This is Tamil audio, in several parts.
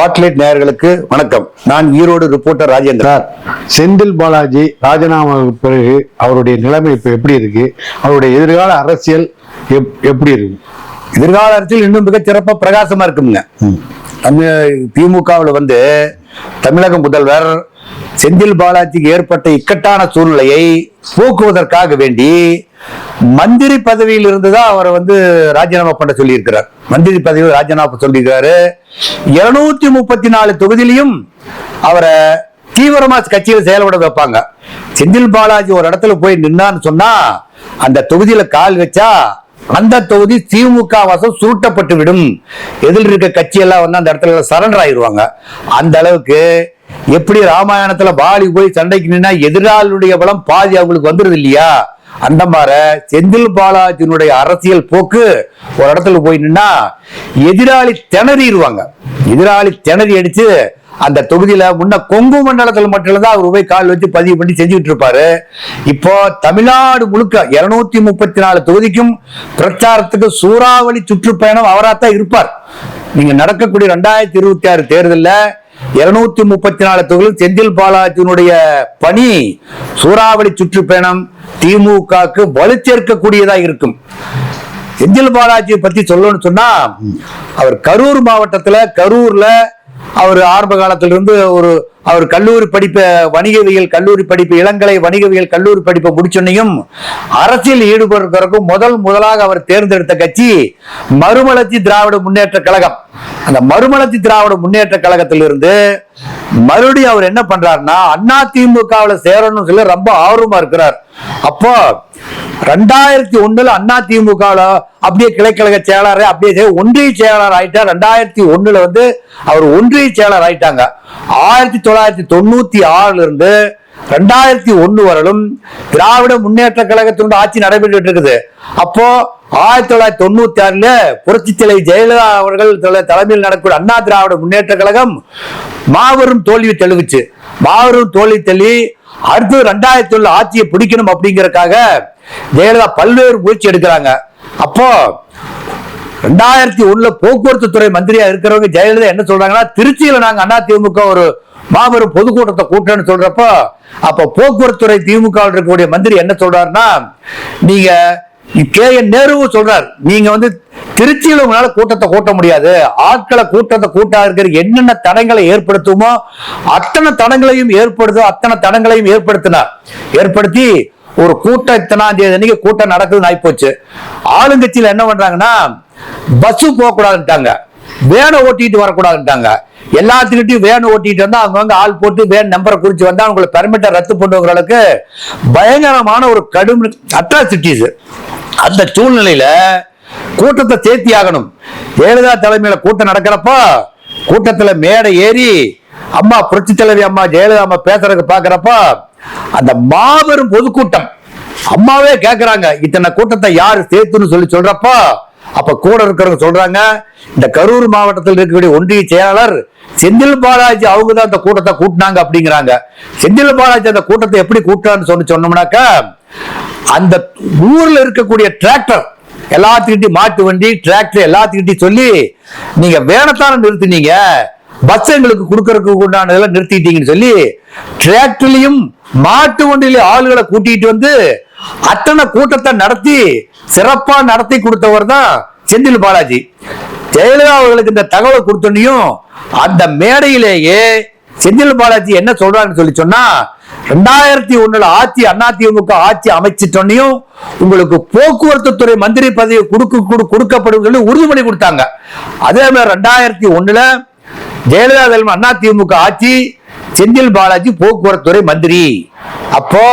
ஸ்பாட்லைட் நேயர்களுக்கு வணக்கம். நான் ஈரோடு ரிப்போர்ட்டர் ராஜேந்திரன். செந்தில் பாலாஜி ராஜினாமாவுக்கு பிறகு அவருடைய நிலைமை இப்ப எப்படி இருக்கு? அவருடைய எதிர்கால அரசியல் எப்படி இருக்கு? எதிர்கால அரசியல் இன்னும் மிக சிறப்பா பிரகாசமா இருக்குங்க. திமுகவில் தமிழக முதல்வர் செந்தில் பாலாஜிக்கு ஏற்பட்ட இக்கட்டான சூழ்நிலையை போக்குவதற்காக வேண்டி மந்திரி பதவியில் இருந்துதான் அவரை ராஜினாமா பண்ண சொல்லி இருக்கிறார். மந்திரி பதவியில் ராஜினாமா சொல்லியிருக்காரு. 234 தொகுதியிலையும் அவரை தீவிரமா கட்சியில் செயல்பட வைப்பாங்க. செந்தில் பாலாஜி ஒரு இடத்துல போய் நின்னான்னு சொன்னா அந்த தொகுதியில கால் வச்சா அந்த தொகுதி திமுக வசம் சுருட்டப்பட்டு விடும். எதில் இருக்க கட்சி எல்லாம் அந்த இடத்துல சரண்டர் ஆயிடுவாங்க. அந்த அளவுக்கு எப்படி ராமாயணத்துல பாலி போய் சண்டைக்கு நின்னா எதிராளியுடைய பலம் பாதி அவங்களுக்கு வந்துருது இல்லையா, அந்த மாதிரி செந்தில் பாலாஜியினுடைய அரசியல் போக்கு ஒரு இடத்துல போய் நின்னா எதிராளி திணறிடுவாங்க. எதிராளி திணறி அடிச்சு அந்த தொகுதியில முன்ன கொங்கு மண்டலத்தில் மட்டும்தான் அவர் போய் கால் வச்சு பதிவு பண்ணி செஞ்சுட்டு இருப்பாரு. இப்போ தமிழ்நாடு முழுக்க 234 தொகுதிக்கும் பிரச்சாரத்துக்கு சூறாவளி சுற்றுப்பயணம் அவராத்தான் இருப்பார். நீங்க நடக்கக்கூடிய 2026 தேர்தலில் 234 தொகுதியில் செந்தில் பாலாஜியினுடைய பணி சூறாவளி சுற்றுப்பயணம் திமுகவுக்கு வலுச்சேர்க்கக்கூடியதா இருக்கும். செந்தில் பாலாஜியை பத்தி சொல்லணும்னு சொன்னா அவர் கரூர் மாவட்டத்துல கரூர்ல அவர் ஆரம்ப காலத்திலிருந்து அவர் கல்லூரி படிப்பை வணிகவியல் கல்லூரி படிப்பு இளங்கலை வணிகவியல் கல்லூரி படிப்பை முடிச்சொன்னையும் அரசியல் ஈடுபடுறதுக்கும் முதலாக அவர் தேர்ந்தெடுத்த கட்சி மறுமலர்ச்சி திராவிட முன்னேற்ற கழகம். அந்த மறுமலர்ச்சி திராவிட முன்னேற்ற கழகத்திலிருந்து மறுபடியும் அவர் என்ன பண்றாருன்னா அதிமுகவில் சேரணும்னு சொல்லி ரொம்ப ஆர்வமா இருக்கிறார். அப்போ 2001 அதிமுகவில் அப்படியே கிளைக்கழக செயலாளர் அப்படியே ஒன்றிய செயலாளர் ஆயிட்டார். 2001 அவர் ஒன்றிய செயலாளர் ஆயிட்டாங்க. 1996 இருந்து 2001 வரலும் திராவிட முன்னேற்ற கழகத்தினுடைய ஆட்சி நடைபெற்று இருக்குது. அப்போ 1996 புரட்சி தலைவி ஜெயலலிதா அவர்கள் தலைமையில் நடக்கூடிய அண்ணா திராவிட முன்னேற்ற கழகம் மாபெரும் தோல்வி தெளிவிச்சு. மாபெரும் தோல்வி தள்ளி அடுத்து 2001 ஆட்சியை பிடிக்கணும் அப்படிங்கறதுக்காக ஜெயலலிதா பல்வேறு முயற்சி எடுக்கிறாங்க. அப்போ 2001 போக்குவரத்து துறை மந்திரியா இருக்கிறவங்க ஜெயலலிதா என்ன சொல்றாங்கன்னா, திருச்சியில நாங்க அதிமுக ஒரு மாபெரும் பொதுக்கூட்டத்தை கூட்டணும்னு சொல்றப்போ அப்ப போக்குவரத்து துறை திமுக இருக்கக்கூடிய மந்திரி என்ன சொல்றாருன்னா, நீங்க KN நேரு சொல்றாரு, நீங்க திருச்சியில உங்களால கூட்டத்தை கூட்ட முடியாது, ஆட்களை கூட்டத்தை கூட்டா இருக்கிற என்னென்ன தடங்களை ஏற்படுத்துமோ அத்தனை தடங்களையும் ஏற்படுத்தி ஒரு கூட்டம் இத்தனாம் தேதி அன்னைக்கு கூட்டம் நடக்குதுன்னு ஆயிப்போச்சு. ஆளுங்கட்சியில என்ன பண்றாங்கன்னா பஸ் போக கூடாதுட்டாங்க, வேனை ஓட்டிட்டு வரக்கூடாதுட்டாங்க. எல்லாத்துக்கிட்டையும் வேன் ஓட்டிட்டு வந்தா அவங்க ஆள் போட்டு வேன் நம்பரை குறிச்சு வந்தா அவங்களை பெர்மிட்டை ரத்து பண்ணுறவங்களுக்கு பயங்கரமான ஒரு கடும் அட்ராசிட்டிஸ். அந்த சூழ்நிலையில கூட்டத்தை சேர்த்தி ஆகணும். ஜெயலலிதா தலைமையில கூட்டம் நடக்கிறப்போ கூட்டத்துல மேடை ஏறி அம்மா புரட்சி தலைவி அம்மா ஜெயலலிதா அம்மா பேசுறதுக்கு பாக்குறப்போ அந்த மாபெரும் பொதுக்கூட்டம் அம்மாவே கேட்கிறாங்க, இத்தனை கூட்டத்தை யாரு சேர்த்துன்னு சொல்றப்போ அப்ப கூட இருக்கிறவங்க சொல்றாங்க, இந்த கரூர் மாவட்டத்தில் இருக்கக்கூடிய ஒன்றிய செயலாளர் செந்தில் பாலாஜி அவங்கதான் அந்த கூட்டத்தை கூட்டினாங்க அப்படிங்கிறாங்க. செந்தில் பாலாஜி அந்த கூட்டத்தை எப்படி கூட்டான்னு சொன்னோம்னாக்கா அந்த ஊர்ல இருக்கக்கூடிய டிராக்டர் எல்லாத்துக்கிட்டையும் மாட்டு வண்டி டிராக்டர் எல்லாத்துக்கிட்டையும் சொல்லி நீங்க வேணத்தான நிறுத்தினீங்க, பஸ் எங்களுக்கு கொடுக்கறதுக்கு உண்டானதெல்லாம் நிறுத்திட்டீங்கன்னு சொல்லி டிராக்டர்லயும் மாட்டு வண்டியில ஆளுகளை கூட்டிட்டு அத்தனை கூட்டத்தை நடத்தி சிறப்பா நடத்தி கொடுத்தவர் தான் செந்தில் பாலாஜி. ஜெயலலிதா அவர்களுக்கு இந்த தகவல் கொடுத்தோன்னையும் அந்த மேடையிலேயே செந்தில் பாலாஜி என்ன சொல்றாங்கன்னு சொன்னா, 2001 ஆட்சி அதிமுக ஆட்சி அமைச்சிட்டோன்னையும் உங்களுக்கு போக்குவரத்து துறை மந்திரி பதவி கொடுக்கப்படும் சொல்லி உறுதிமொழி கொடுத்தாங்க. அதே மாதிரி 2001 ஜெயலலிதா தலைமை அதிமுக ஆட்சி செந்தில் பாலாஜி போக்குவரத்து துறை மந்திரி. அப்போ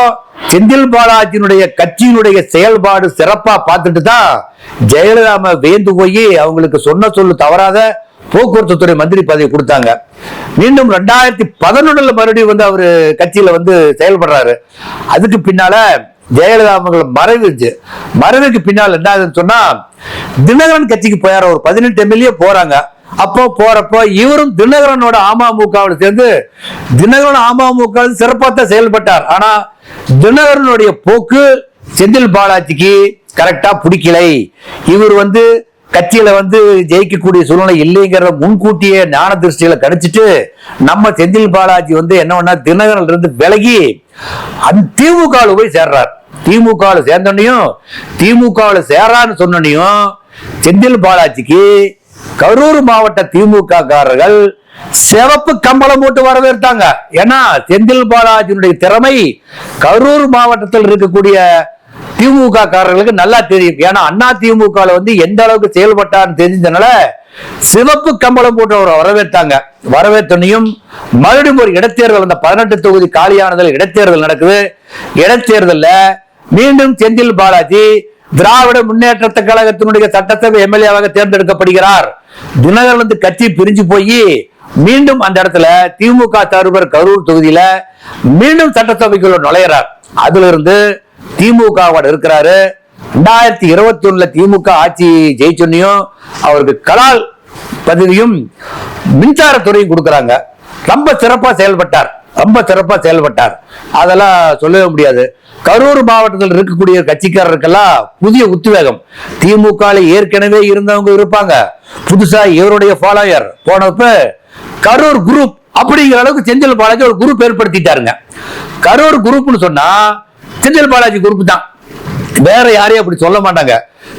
செந்தில் பாலாஜியினுடைய கட்சியினுடைய செயல்பாடு சிறப்பா பார்த்துட்டு தான் ஜெயலலிதா வேந்து போய் அவங்களுக்கு சொன்ன சொல்லு தவறாத போக்குவரத்து துறை மந்திரி பதவி கொடுத்தாங்க. மீண்டும் 2011 மறுபடியும் அவரு கட்சியில செயல்படுறாரு. அதுக்கு பின்னால ஜெயலலிதா மறைவுக்கு பின்னால் என்ன சொன்னா தினகரன் கட்சிக்கு போயார ஒரு 18 MLA போறாங்க. அப்போ போறப்போ இவரும் தினகரனோட அமமுகவில் சேர்ந்து தினகரன் அமமுக சிறப்பாக செயல்பட்டார். ஆனா தினகரனுடைய போக்கு செந்தில் பாலாஜிக்கு கரெக்டா பிடிக்கலை. இவர் கட்சியில வந்து ஜெயிக்கக்கூடிய சூழ்நிலை இல்லைங்கிற முன்கூட்டியே ஞான திருஷ்டியில கணிச்சிட்டு நம்ம செந்தில் பாலாஜி வந்து என்ன பண்ணா தினகரன்ல இருந்து விலகி அந்த திமுக போய் சேர்றார். திமுக சேர்ந்தோன்னையும் திமுக சேரான்னு சொன்னையும் செந்தில் பாலாஜிக்கு கரூர் மாவட்ட திமுக காரர்கள் சிவப்பு கம்பளம் போட்டு வரவேற்றாங்க. ஏன்னா செந்தில் பாலாஜியினுடைய திறமை கரூர் மாவட்டத்தில் இருக்கக்கூடிய திமுக காரர்களுக்கு நல்லா தெரியும். ஏன்னா அண்ணா திமுக வந்து எந்த அளவுக்கு செயல்பட்டான்னு தெரிஞ்சதுனால சிவப்பு கம்பளம் போட்டு அவரை வரவேற்றாங்க. வரவேற்றனையும் மறுபடியும் ஒரு இடைத்தேர்தல், அந்த 18 தொகுதி காலியானதில் இடைத்தேர்தல் நடக்குது. இடைத்தேர்தல்ல மீண்டும் செந்தில் பாலாஜி திராவிட முன்னேற்ற கழகத்தினுடைய சட்டசபை எம்எல்ஏவாக தேர்ந்தெடுக்கப்படுகிறார். தினகரன் வந்து கட்சி பிரிஞ்சு போய் மீண்டும் அந்த இடத்துல திமுக தலைவர் கரூர் தொகுதியில மீண்டும் சட்டசபைக்குள்ள நுழையிறார். அதுல இருந்து திமுக இருக்கிறாரு. 2021 திமுக ஆட்சி ஜெயிச்சொன்னையும் அவருக்கு கலால் பதவியும் மின்சாரத்துறையும் கொடுக்கறாங்க. ரொம்ப சிறப்பா செயல்பட்டார். அதெல்லாம் சொல்லவே முடியாது. கரூர் மாவட்டத்தில் இருக்கக்கூடிய கட்சிக்காரருக்கெல்லாம் புதிய உத்வேகம். திமுக ஏற்கனவே இருந்தவங்க இருப்பாங்க, புதுசா இவருடைய ஃபாலோயர் போனப்ப கரூர் குரூப் அப்படிங்கிற அளவுக்கு செந்தில் பாலாஜி ஒரு குரூப் ஏற்படுத்திட்டாருங்க. கரூர் குரூப்னு சொன்னா செந்தில் பாலாஜி குரூப் தான், வேற யாரையும் அப்படி சொல்ல மாட்டாங்க.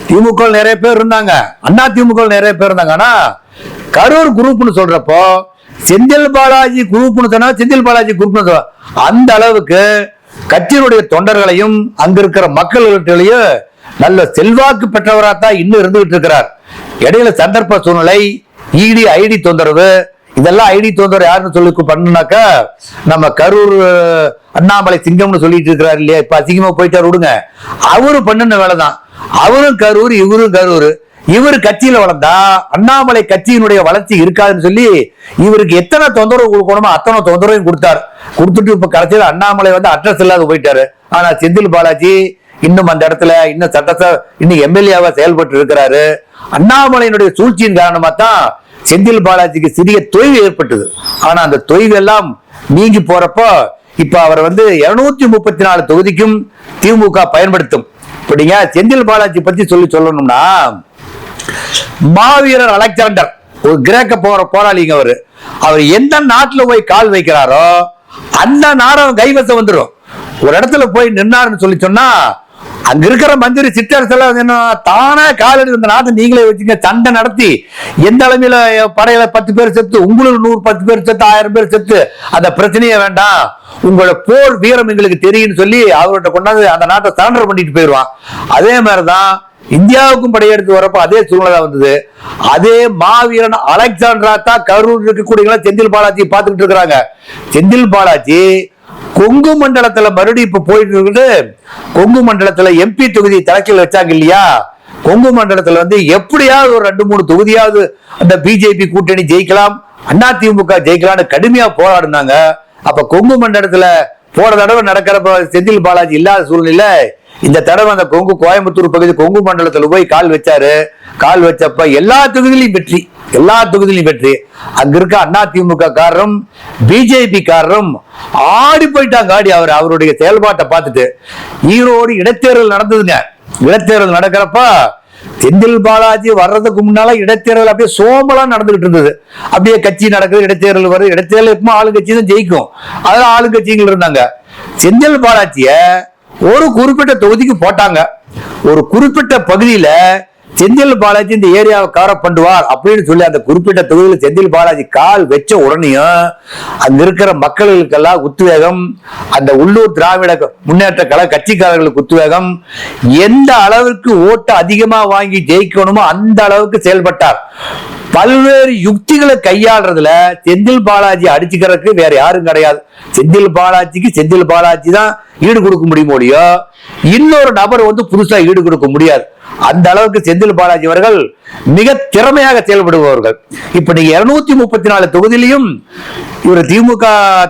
திமுக நிறைய பேர் இருந்தாங்க, அண்ணா திமுக நிறைய பேர் இருந்தாங்க. ஆனா கரூர் குரூப்னு சொல்றப்போ செந்தில் பாலாஜி குரூப்னு சொன்னா செந்தில் பாலாஜி குரூப்னு சொல்ல அந்த அளவுக்கு கட்சியினுடைய தொண்டர்களையும் அங்க இருக்கிற மக்கள்கிட்டையும் நல்ல செல்வாக்கு பெற்றவராத்தான் இன்னும் இருந்துகிட்டு இருக்கிறார். இடையில சந்தர்ப்ப சூழ்நிலை, இடி ஐடி தொந்தரவு, இதெல்லாம் ஐடி தொந்தரவு யாருன்னு சொல்லி பண்ணுனாக்கா நம்ம கரூர் அண்ணாமலை சிங்கம்னு சொல்லிட்டு இருக்கிறாரு இல்லையா, இப்ப அசிங்கமா போயிட்டாரு விடுங்க. அவரு பண்ணின வேலைதான். அவரும் கரூர், இவரும் கரூர். இவர் கட்சியில வளர்ந்தா அண்ணாமலை கட்சியினுடைய வளர்ச்சி இருக்காதுன்னு சொல்லி இவருக்கு எத்தனை தொந்தரவு கொடுக்கணுமோ அத்தனை தொந்தரவையும் கொடுத்துட்டு இப்ப கடைசியில் அண்ணாமலை வந்து அட்ரஸ் இல்லாத போயிட்டாரு. ஆனா செந்தில் பாலாஜி இன்னும் அந்த இடத்துல இன்னும் எம்எல்ஏவா செயல்பட்டு இருக்கிறாரு. அண்ணாமலையினுடைய சூழ்ச்சியின் காரணமா தான் செந்தில் பாலாஜிக்கு சிறிய தொய்வு ஏற்பட்டது. ஆனா அந்த தொய்வு எல்லாம் நீங்கி போறப்போ இப்ப அவர் வந்து 234 தொகுதிக்கும் திமுக பயன்படுத்தும். இப்படிங்க செந்தில் பாலாஜி பத்தி சொல்லணும்னா, மாவீரர் அலெக்சாண்டர் ஒரு கிரேக்க போராளிங்க. அவர் எந்த நாட்டுல போய் கால் வைக்கிறாரோ அந்த நாடு கைவசம் வந்துடும். ஒரு இடத்துல போய் நின்னாருன்னு சொல்லி சொன்னா அங்க இருக்கிற மந்திரி சிற்றரசெல்லாம் தானே கால் எடுத்து இந்த நாட்டை நீங்களே வச்சுங்க, சண்டை நடத்தி எந்த அளவில் படையில 10 பேர் செத்து, உங்களுக்கு 110 பேர் செத்து, 1000 பேர் செத்து, அந்த பிரச்சனையே வேண்டாம், உங்களோட போர் வீரம் எங்களுக்கு தெரியும்னு சொல்லி அவர்கிட்ட கொண்டாந்து அந்த நாட்டை சரண்டர் பண்ணிட்டு போயிடுவான். அதே மாதிரிதான் இந்தியாவுக்கும் படையெடுத்து வரப்போ அதே சூழ்நிலை வந்தது. அதே மாவீரன் அலெக்சாண்டரா தான் கரூர் இருக்கக்கூடிய செந்தில் பாலாஜி பார்த்துக்கிட்டு இருக்கிறாங்க. செந்தில் பாலாஜி கொங்கு மண்டலத்துல மறுபடியும் இப்ப போயிட்டு இருக்குது. கொங்கு மண்டலத்துல எம்பி தொகுதி தலைக்கில் வச்சாங்க இல்லையா, கொங்கு மண்டலத்துல வந்து எப்படியாவது ஒரு 2-3 தொகுதியாவது அந்த பிஜேபி கூட்டணி ஜெயிக்கலாம், அதிமுக ஜெயிக்கலாம்னு கடுமையா போராடினாங்க. அப்ப கொங்கு மண்டலத்துல போன தடவை நடக்கிறப்ப செந்தில் பாலாஜி இல்லாத சூழ்நிலை இந்த தடவை அந்த கோயம்புத்தூர் பகுதி கொங்கு மண்டலத்துல போய் கால் வச்சாரு. கால் வச்சப்ப எல்லா தொகுதியிலையும் வெற்றி. அங்க இருக்க அதிமுக காரரும் பிஜேபி காரரும் ஆடி போயிட்டாங்க. அவருடைய செயல்பாட்டை பார்த்துட்டு ஈரோடு இடைத்தேர்தல் நடந்ததுங்க. இடைத்தேர்தல் நடக்கிறப்ப செந்தில் பாலாஜி வர்றதுக்கு முன்னால இடைத்தேர்தல் அப்படியே சோமலா நடந்துகிட்டு இருந்தது. அப்படியே கட்சி நடக்குது, இடைத்தேர்தல் வருது. இடைத்தேர்தல் எப்போ ஆளுங்கட்சி தான் ஜெயிக்கும், அதெல்லாம் ஆளுங்கட்சிகள் இருந்தாங்க. செந்தில் பாலாஜிய ஒரு குறிப்பிட்ட தொகுதிக்கு போட்டாங்க. ஒரு குறிப்பிட்ட பகுதியில செந்தில் பாலாஜி இந்த ஏரியாவை கவர் பண்ணுவார் அப்படின்னு சொல்லி அந்த குறிப்பிட்ட தொகுதியில் செந்தில் பாலாஜி கால் வச்ச உடனேயும் அங்க இருக்கிற மக்களுக்கெல்லாம் உத்வேகம், அந்த உள்ளூர் திராவிட முன்னேற்ற கழக கட்சிக்காரர்களுக்கு உத்வேகம். எந்த அளவுக்கு ஓட்டு அதிகமா வாங்கி ஜெயிக்கணுமோ அந்த அளவுக்கு செயல்பட்டார். பல்வேறு யுக்திகளை கையாளுறதுல செந்தில் பாலாஜி அடிச்சுக்கிறதுக்கு வேற யாரும் கிடையாது. செந்தில் பாலாஜிக்கு செந்தில் பாலாஜி தான் ஈடு கொடுக்க முடியுமோ, இன்னொரு நபர் வந்து புதுசா ஈடு கொடுக்க முடியாது. அந்த அளவுக்கு செந்தில் பாலாஜி அவர்கள் மிக திறமையாக செயல்படுபவர்கள். இப்ப நீங்க 234 தொகுதியிலையும் இவர் திமுக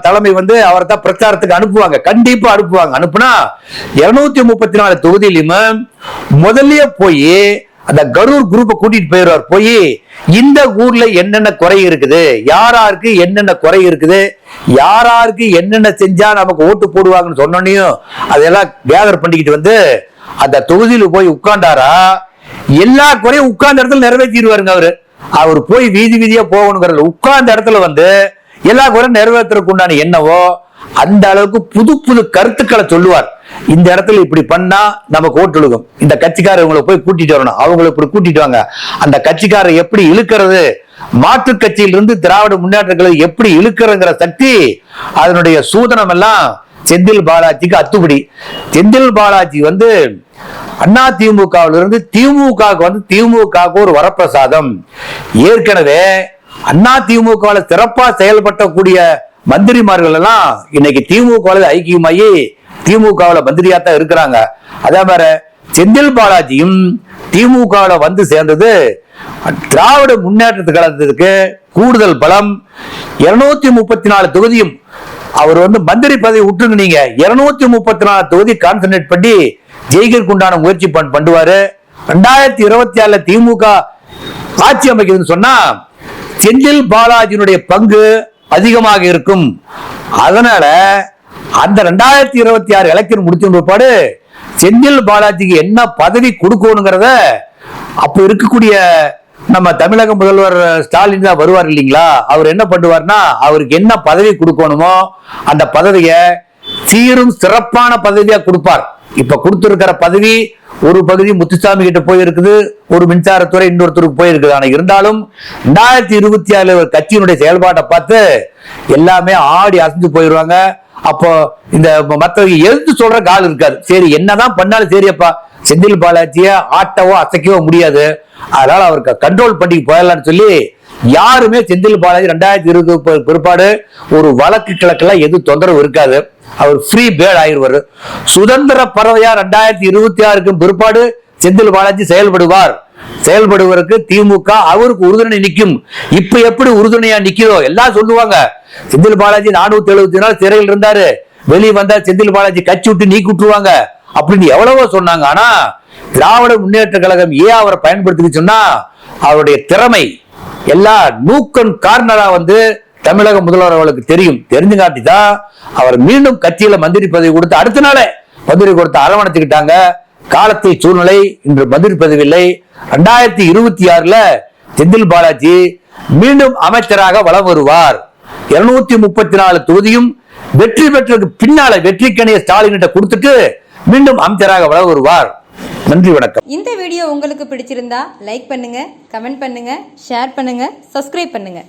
தலைமை வந்து அவர் தான் பிரச்சாரத்துக்கு அனுப்புவாங்க, கண்டிப்பா அனுப்புவாங்க. அனுப்புனா 234 தொகுதியிலும் முதல்லயே போய் அந்த கரூர் குரூப்பை கூட்டிட்டு போயிடுவார். போய் இந்த ஊர்ல என்னென்ன குறை இருக்குது, யாராருக்கு என்னென்ன குறை இருக்குது, யாராருக்கு என்னென்ன செஞ்சா நமக்கு ஓட்டு போடுவாங்கன்னு சொன்னோன்னையும் அதெல்லாம் கேதர் பண்ணிக்கிட்டு வந்து அந்த தொகுதியில் போய் உட்கார்ந்தாரா, எல்லா குறையும் உட்கார்ந்த இடத்துல நிறைவேற்றிடுவாருங்க அவர் போய் வீதி வீதியா போகணுங்கிறதுல உட்கார்ந்த இடத்துல வந்து எல்லா குறையும் நிறைவேற்றுறதுக்கு உண்டான என்னவோ அந்த அளவுக்கு புது புது கருத்துக்களை சொல்லுவார். இந்த இடத்துல இப்படி பண்ணா நமக்கு ஓட்டு விழுகும், இந்த கட்சிக்காரங்களை போய் கூட்டிட்டு வரணும், அவங்களை இப்படி கூட்டிட்டு வாங்க, அந்த கட்சிக்காரரை எப்படி இழுக்கிறது, மாற்று கட்சியிலிருந்து திராவிட முன்னேற்ற கழகம் எப்படி இழுக்கிறங்கிற சக்தி அதனுடைய சூதனம் எல்லாம் செந்தில் பாலாஜிக்கு அத்துப்படி. செந்தில் பாலாஜி வந்து அண்ணா திமுகவிலிருந்து திமுகவுக்கு வந்து திமுகவுக்கு ஒரு வரப்பிரசாதம். ஏற்கனவே அண்ணா திமுக சிறப்பா செயல்பட்டக்கூடிய மந்திரிமார்கள் எல்லாம் இன்னைக்கு திமுக ஐக்கியமாயி திமுகவுல மந்திரியா தான் இருக்கிறாங்க. அதே மாதிரி செந்தில் பாலாஜியும் திமுகவுல வந்து சேர்ந்தது திராவிட முன்னேற்ற கழகத்துக்கு கூடுதல் பலம். 234 தொகுதியும் அவர் வந்து மந்திரி பதவி விட்டுருங்க, நீங்க 234 தொகுதி கான்சன்ட்ரேட் பண்ணி ஜெயிக்கிறதுக்கு உண்டான முயற்சி பண்ணுவாரு. 2026 திமுக ஆட்சி அமைக்குதுன்னு சொன்னா செந்தில் பாலாஜியினுடைய பங்கு அதிகமாக இருக்கும். அதனால அந்த 2026 எலெக்ஷன் முடிச்ச பிற்பாடு செந்தில் பாலாஜிக்கு என்ன பதவி கொடுக்கணுங்கிறத அப்ப இருக்கக்கூடிய நம்ம தமிழக முதல்வர் ஸ்டாலின் தான் வருவார் இல்லைங்களா, அவர் என்ன பண்ணுவார்னா அவருக்கு என்ன பதவி கொடுக்கணுமோ அந்த பதவியை சீரும் சிறப்பான பதவியா கொடுப்பார். இப்ப கொடுத்திருக்கிற பதவி ஒரு பகுதி முத்துசாமி கிட்ட போயிருக்குது, ஒரு மின்சாரத்துறை இன்னொருத்தருக்கு போயிருக்குது. ஆனா இருந்தாலும் 2026 கட்சியினுடைய செயல்பாட்டை பார்த்து எல்லாமே ஆடி அசைஞ்சு போயிருவாங்க. அப்போ இந்த மற்றவங்க எழுத்து சொல்ற கால் இருக்காது. சரி என்னதான் பண்ணாலும் சரியப்பா செந்தில் பாலாஜிய ஆட்டவோ அசைக்கவோ முடியாது, அதனால அவருக்கு கண்ட்ரோல் பண்ணி போயிடலாம்னு சொல்லி யாருமே செந்தில் பாலாஜி 2020 பிற்பாடு ஒரு வழக்கு கிழக்கெல்லாம் எது தொந்தரவு இருக்காது, அவர் ஃப்ரீ பேர்ட் ஆயிடுவார். சுதந்திர பறவையா 2026 பிற்பாடு செந்தில் பாலாஜி செயல்படுவதற்கு திமுக அவருக்கு உறுதுணை நிற்கும். இப்ப எப்படி உறுதுணையா நிக்கிறோ எல்லாம் சொல்லுவாங்க. செந்தில் பாலாஜி 470 நாள் சிறையில் இருந்தாரு, வெளியே வந்தா செந்தில் பாலாஜி கட்சி விட்டு நீக்கி விட்டுருவாங்க அப்படின்னு எவ்வளவோ சொன்னாங்க. ஆனா திராவிட முன்னேற்ற கழகம் ஏன் அவரை பயன்படுத்தி சொன்னா அவருடைய திறமை எல்லா நூக்கன் கார்னரா வந்து தமிழக முதல்வர் அவர்களுக்கு தெரிஞ்சுங்காட்டி தான் அவர் மீண்டும் கட்சியில மந்திரி பதவி கொடுத்து அடுத்த நாளே மந்திரி கொடுத்து அரவணைச்சுக்கிட்டாங்க. காலத்தை சூழ்நிலை இன்று மந்திரி பதவி இல்லை. 2026 செந்தில் பாலாஜி மீண்டும் அமைச்சராக வலம் வருவார். 234 தொகுதியும் வெற்றி பெற்றதுக்கு பின்னால வெற்றிக்கணிய ஸ்டாலின் கிட்ட கொடுத்துட்டு மீண்டும் அமைச்சராக வலம் வருவார். நன்றி, வணக்கம். இந்த வீடியோ உங்களுக்கு பிடிச்சிருந்தா லைக் பண்ணுங்க, கமெண்ட் பண்ணுங்க, ஷேர் பண்ணுங்க, சப்ஸ்கிரைப் பண்ணுங்க.